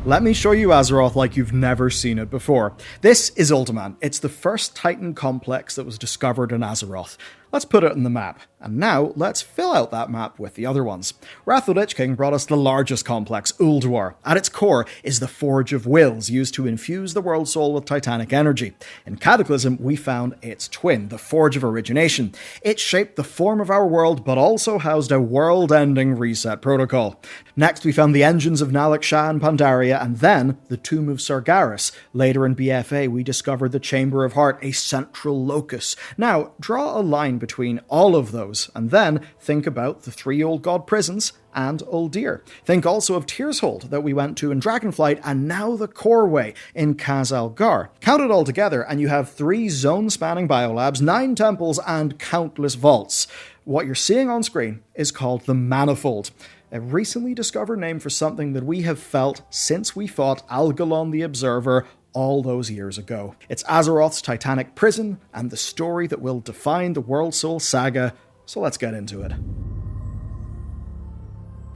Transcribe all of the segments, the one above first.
Let me show you Azeroth like you've never seen it before. This is Ultiman. It's the first Titan complex that was discovered in Azeroth. Let's put it on the map. And now, let's fill out that map with the other ones. Wrath of the Lich King brought us the largest complex, Ulduar. At its core is the Forge of Wills, used to infuse the Worldsoul with Titanic energy. In Cataclysm, we found its twin, the Forge of Origination. It shaped the form of our world, but also housed a world-ending reset protocol. Next, we found the engines of Nalak Shah and Pandaria, and then the Tomb of Sargeras. Later in BFA, we discovered the Chamber of Heart, a central locus. Now, draw a line between all of those, and then think about the 3 Old God prisons and Uldir. Think also of Tearshold that we went to in Dragonflight, and now the Coreway in Khaz-Algar. Count it all together, and you have 3 zone-spanning biolabs, 9 temples, and countless vaults. What you're seeing on screen is called the Manifold, a recently discovered name for something that we have felt since we fought Algalon the Observer all those years ago. It's Azeroth's Titanic prison, and the story that will define the Worldsoul Saga, so let's get into it.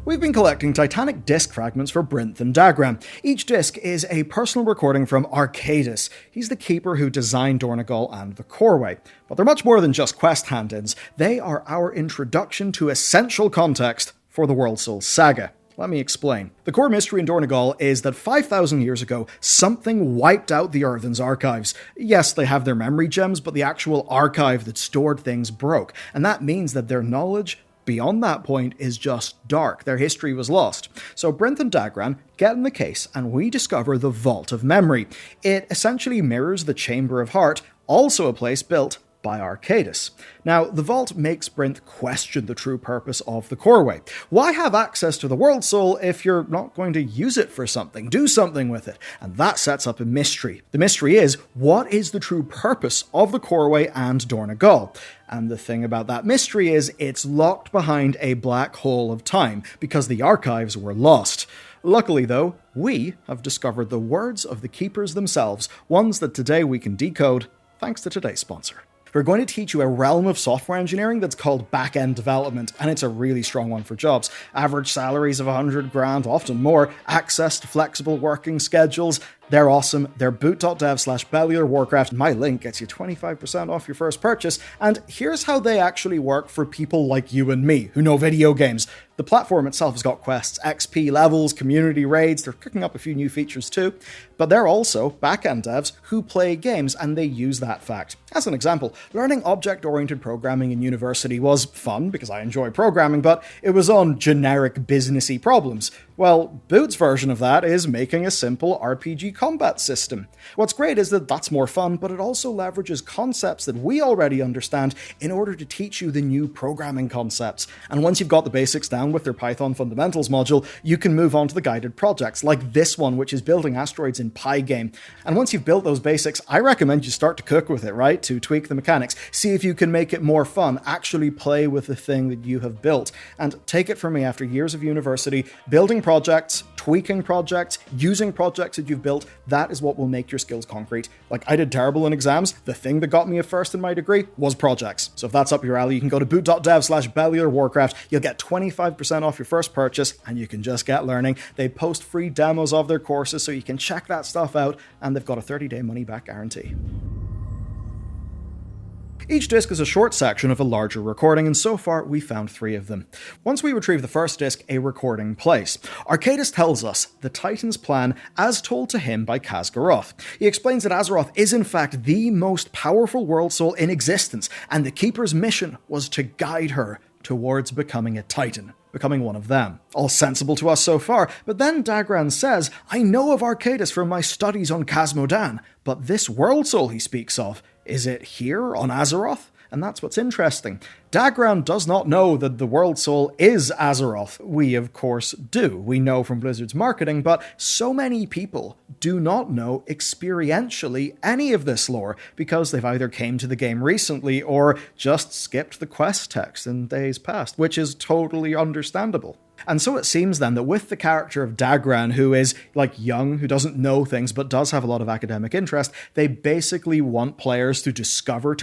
We've been collecting Titanic disc fragments for Brinth and Dagran. Each disc is a personal recording from Arcadis. He's the keeper who designed Dornogal and the Coreway. But they're much more than just quest hand-ins. They are our introduction to essential context for the Worldsoul Saga. Let me explain. The core mystery in Dornogal is that 5,000 years ago, something wiped out the Earthen's archives. Yes, they have their memory gems, but the actual archive that stored things broke, and that means that their knowledge beyond that point is just dark. Their history was lost. So Brinth and Dagran get in the case, and we discover the Vault of Memory. It essentially mirrors the Chamber of Heart, also a place built by Arcadis. Now, the Vault makes Brinth question the true purpose of the Coreway. Why have access to the Worldsoul if you're not going to use it for something? Do something with it. And that sets up a mystery. The mystery is, what is the true purpose of the Coreway and Dornogal? And the thing about that mystery is, it's locked behind a black hole of time, because the archives were lost. Luckily, though, we have discovered the words of the Keepers themselves, ones that today we can decode, thanks to today's sponsor. We're going to teach you a realm of software engineering that's called back-end development, and it's a really strong one for jobs. Average salaries of 100 grand, often more, access to flexible working schedules. They're awesome. They're boot.dev/Bellular Warcraft. My link gets you 25% off your first purchase. And here's how they actually work for people like you and me, who know video games. The platform itself has got quests, XP levels, community raids. They're cooking up a few new features too. But they're also back-end devs who play games, and they use that fact. As an example, learning object-oriented programming in university was fun because I enjoy programming, but it was on generic businessy problems. Well, Boot's version of that is making a simple RPG combat system. What's great is that that's more fun, but it also leverages concepts that we already understand in order to teach you the new programming concepts. And once you've got the basics down with their Python fundamentals module, you can move on to the guided projects, like this one, which is building asteroids in Pygame. And once you've built those basics, I recommend you start to cook with it, right? To tweak the mechanics, see if you can make it more fun, actually play with the thing that you have built. And take it from me, after years of university, building projects, tweaking projects, using projects that you've built, that is what will make your skills concrete. Like, I did terrible in exams. The thing that got me a first in my degree was projects. So if that's up your alley, you can go to boot.dev/Bellular Warcraft. You'll get 25% off your first purchase, and you can just get learning. They post free demos of their courses, so you can check that stuff out, and they've got a 30-day money-back guarantee. Each disc is a short section of a larger recording, and so far we found 3 of them. Once we retrieve the first disc, a recording plays. Arcadis tells us the Titan's plan as told to him by Khaz-Garoth. He explains that Azeroth is in fact the most powerful Worldsoul in existence, and the Keeper's mission was to guide her towards becoming a Titan, becoming one of them. All sensible to us so far, but then Dagran says, I know of Arcadis from my studies on Khaz-Modan, but this Worldsoul he speaks of, is it here on Azeroth? And that's what's interesting. Dagran does not know that the Worldsoul is Azeroth. We, of course, do. We know from Blizzard's marketing, but so many people do not know experientially any of this lore because they've either came to the game recently or just skipped the quest text in days past, which is totally understandable. And so it seems then that with the character of Dagran, who is like young, who doesn't know things, but does have a lot of academic interest, they basically want players to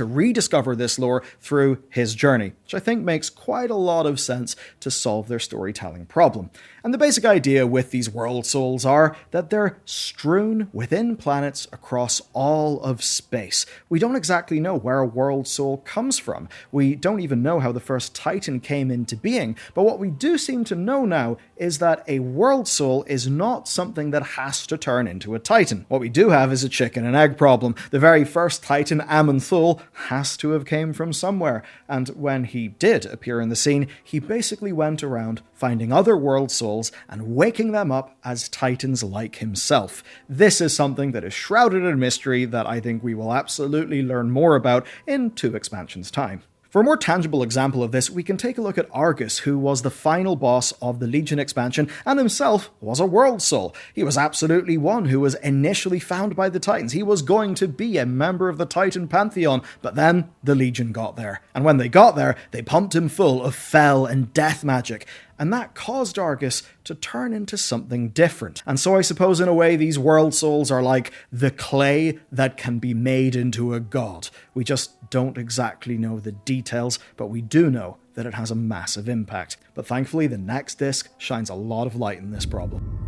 rediscover this lore through his journey, which I think makes quite a lot of sense to solve their storytelling problem. And the basic idea with these world souls are that they're strewn within planets across all of space. We don't exactly know where a world soul comes from. We don't even know how the first Titan came into being, but what we do seem to know now is that a world soul is not something that has to turn into a Titan. What we do have is a chicken and egg problem. The very first Titan, Aman'Thul, has to have came from somewhere, and when he did appear in the scene, he basically went around finding other world souls and waking them up as Titans like himself. This is something that is shrouded in mystery that I think we will absolutely learn more about in 2 expansions' time. For a more tangible example of this, we can take a look at Argus, who was the final boss of the Legion expansion and himself was a world soul. He was absolutely one who was initially found by the Titans. He was going to be a member of the Titan Pantheon, but then the Legion got there. And when they got there, they pumped him full of fel and death magic. And that caused Argus to turn into something different. And so I suppose in a way these world souls are like the clay that can be made into a god. We just don't exactly know the details, but we do know that it has a massive impact. But thankfully the next disc shines a lot of light in this problem.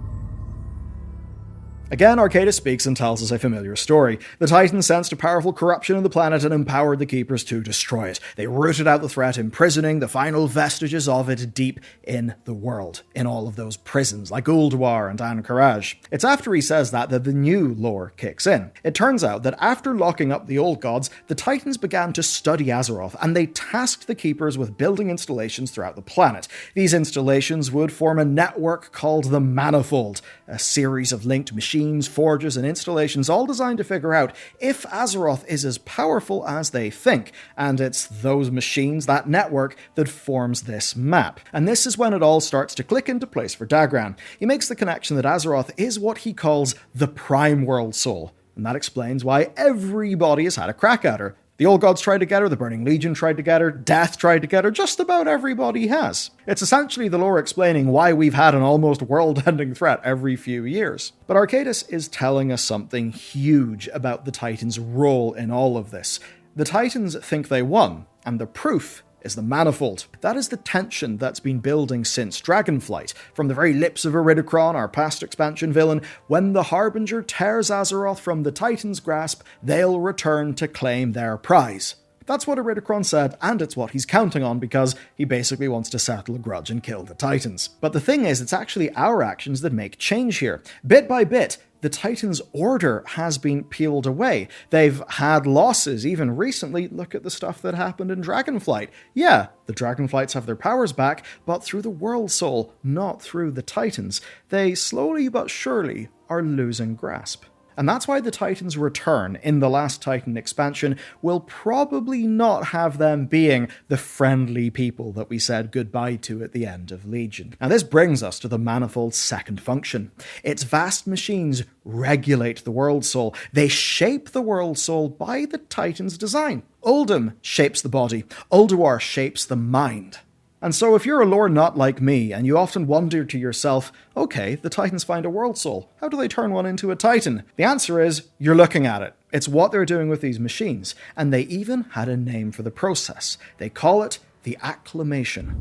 Again, Arcadis speaks and tells us a familiar story. The Titans sensed a powerful corruption in the planet and empowered the Keepers to destroy it. They rooted out the threat, imprisoning the final vestiges of it deep in the world, in all of those prisons like Ulduar and Ahn'Qiraj. It's after he says that the new lore kicks in. It turns out that after locking up the old gods, the Titans began to study Azeroth, and they tasked the Keepers with building installations throughout the planet. These installations would form a network called the Manifold, a series of linked machines, forges, and installations all designed to figure out if Azeroth is as powerful as they think, and it's those machines, that network, that forms this map. And this is when it all starts to click into place for Dagran. He makes the connection that Azeroth is what he calls the Prime World Soul, and that explains why everybody has had a crack at her. The Old Gods tried to get her, the Burning Legion tried to get her, Death tried to get her, just about everybody has. It's essentially the lore explaining why we've had an almost world-ending threat every few years. But Arcadis is telling us something huge about the Titans' role in all of this. The Titans think they won, and the proof is the Manifold. That is the tension that's been building since Dragonflight. From the very lips of Iridikron, our past expansion villain, when the Harbinger tears Azeroth from the Titans' grasp, they'll return to claim their prize. That's what Iridikron said, and it's what he's counting on because he basically wants to settle a grudge and kill the Titans. But the thing is, it's actually our actions that make change here. Bit by bit, the Titans' order has been peeled away. They've had losses, even recently. Look at the stuff that happened in Dragonflight. Yeah, the Dragonflights have their powers back, but through the World Soul, not through the Titans. They slowly but surely are losing grasp. And that's why the Titans' return in the last Titan expansion will probably not have them being the friendly people that we said goodbye to at the end of Legion. Now this brings us to the Manifold's second function. Its vast machines regulate the World Soul. They shape the World Soul by the Titans' design. Uldum shapes the body. Ulduar shapes the mind. And so if you're a lore nut like me, and you often wonder to yourself, okay, the Titans find a World Soul, how do they turn one into a Titan? The answer is, you're looking at it. It's what they're doing with these machines, and they even had a name for the process. They call it the acclamation.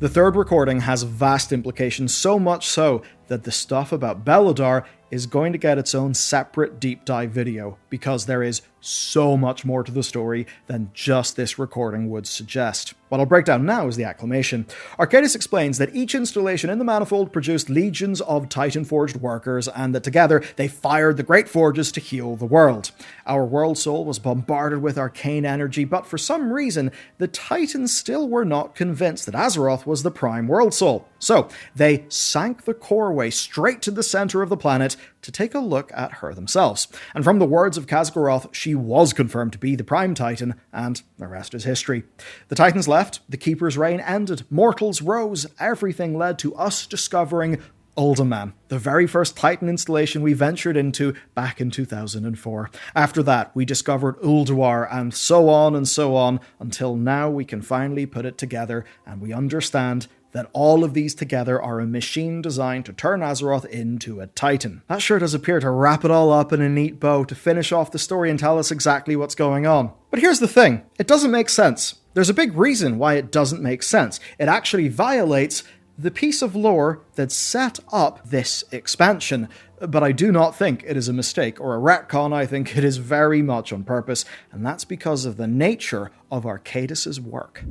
The third recording has vast implications, so much so that the stuff about Bellular is going to get its own separate deep dive video, because there is so much more to the story than just this recording would suggest. What I'll break down now is the acclamation. Arcadis explains that each installation in the Manifold produced legions of Titan-forged workers, and that together they fired the great forges to heal the world. Our World Soul was bombarded with arcane energy, but for some reason, the Titans still were not convinced that Azeroth was the Prime World Soul. So, they sank the coreway straight to the center of the planet to take a look at her themselves. And from the words of Khaz'goroth, she was confirmed to be the Prime Titan, and the rest is history. The Titans left, the Keeper's reign ended, mortals rose, everything led to us discovering Uldaman, the very first Titan installation we ventured into back in 2004. After that, we discovered Ulduar, and so on, until now we can finally put it together, and we understand that all of these together are a machine designed to turn Azeroth into a Titan. That sure does appear to wrap it all up in a neat bow to finish off the story and tell us exactly what's going on. But here's the thing, it doesn't make sense. There's a big reason why it doesn't make sense. It actually violates the piece of lore that set up this expansion. But I do not think it is a mistake or a retcon. I think it is very much on purpose, and that's because of the nature of Arcadis' work.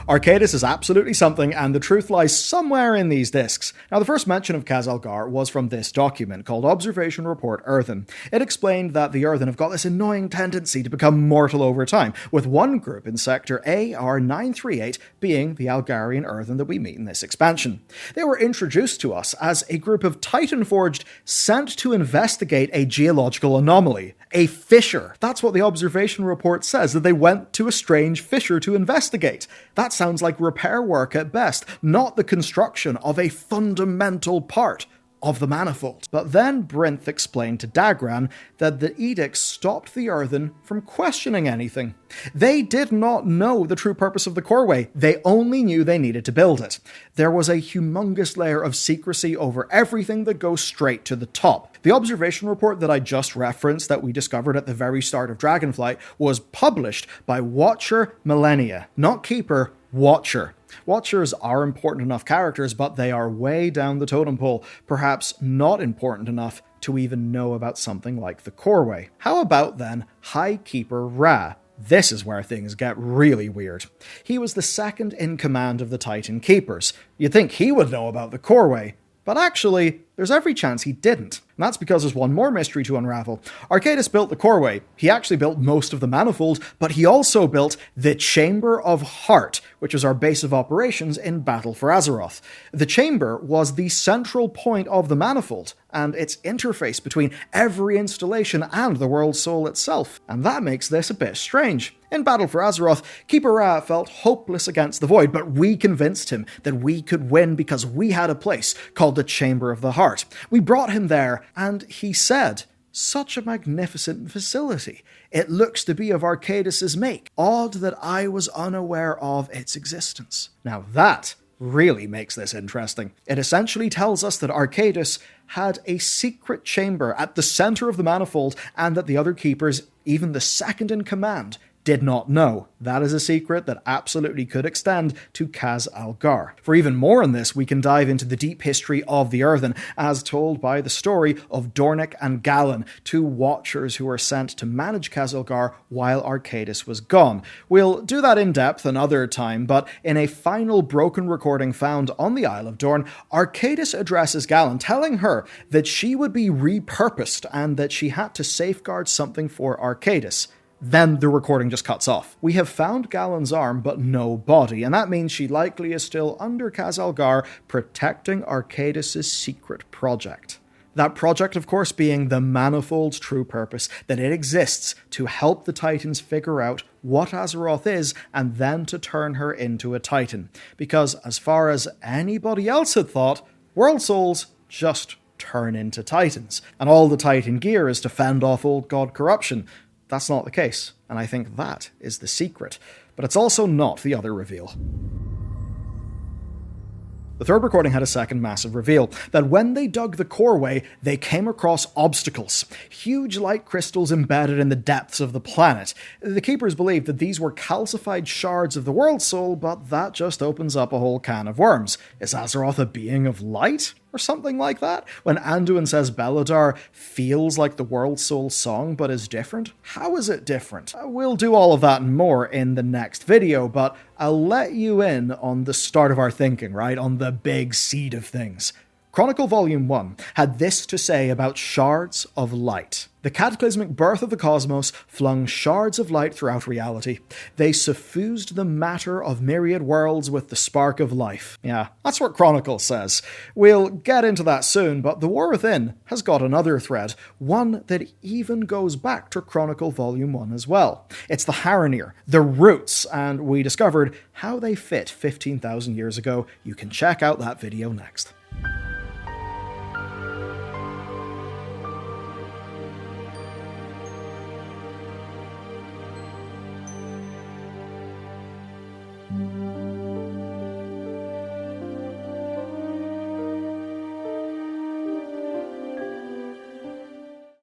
Arcadis is absolutely something, and the truth lies somewhere in these discs. Now, the first mention of Khazalgar was from this document called Observation Report Earthen. It explained that the Earthen have got this annoying tendency to become mortal over time, with one group in Sector AR938 being the Algarian Earthen that we meet in this expansion. They were introduced to us as a group of Titan-forged sent to investigate a geological anomaly, a fissure. That's what the Observation Report says, that they went to a strange fissure to investigate. That sounds like repair work at best, not the construction of a fundamental part of the manifold. But then Brinth explained to Dagran that the edict stopped the Earthen from questioning anything. They did not know the true purpose of the coreway. They only knew they needed to build it. There was a humongous layer of secrecy over everything that goes straight to the top. The observation report that I just referenced that we discovered at the very start of Dragonflight was published by Watcher Millennia, not Keeper, Watcher. Watchers are important enough characters, but they are way down the totem pole, perhaps not important enough to even know about something like the coreway. How about then High Keeper Ra? This is where things get really weird. He was the second in command of the Titan Keepers. You'd think he would know about the coreway, but actually, there's every chance he didn't. And that's because there's one more mystery to unravel. Arcadis built the coreway. He actually built most of the manifold, but he also built the Chamber of Heart, which was our base of operations in Battle for Azeroth. The chamber was the central point of the manifold, and its interface between every installation and the Worldsoul itself. And that makes this a bit strange. In Battle for Azeroth, Keeper Ra felt hopeless against the Void, but we convinced him that we could win because we had a place called the Chamber of the Heart. We brought him there, and he said, "Such a magnificent facility. It looks to be of Arcadis' make. Odd that I was unaware of its existence." Now that really makes this interesting. It essentially tells us that Arcadis had a secret chamber at the center of the manifold, and that the other keepers, even the second in command, did not know. That is a secret that absolutely could extend to Khazalgar. For even more on this, we can dive into the deep history of the Earthen, as told by the story of Dornick and Galen, two watchers who were sent to manage Khazalgar while Arcadis was gone. We'll do that in depth another time, but in a final broken recording found on the Isle of Dorn, Arcadis addresses Galen, telling her that she would be repurposed and that she had to safeguard something for Arcadis. Then the recording just cuts off. We have found Galen's arm, but no body, and that means she likely is still under Khazalgar, protecting Arcadis' secret project. That project, of course, being the Manifold's true purpose, that it exists to help the Titans figure out what Azeroth is, and then to turn her into a Titan. Because as far as anybody else had thought, World Souls just turn into Titans, and all the Titan gear is to fend off old god corruption. That's not the case, and I think that is the secret. But it's also not the other reveal. The third recording had a second massive reveal, that when they dug the coreway, they came across obstacles. Huge light crystals embedded in the depths of the planet. The Keepers believed that these were calcified shards of the Worldsoul, but that just opens up a whole can of worms. Is Azeroth a being of light? Or something like that? When Anduin says Bellular feels like the Worldsoul song but is different? How is it different? We'll do all of that and more in the next video, but I'll let you in on the start of our thinking, right? On the big seed of things. Chronicle Volume 1 had this to say about shards of light. The cataclysmic birth of the cosmos flung shards of light throughout reality. They suffused the matter of myriad worlds with the spark of life. Yeah, that's what Chronicle says. We'll get into that soon, but the War Within has got another thread, one that even goes back to Chronicle Volume 1 as well. It's the Haranir, the roots, and we discovered how they fit 15,000 years ago. You can check out that video next.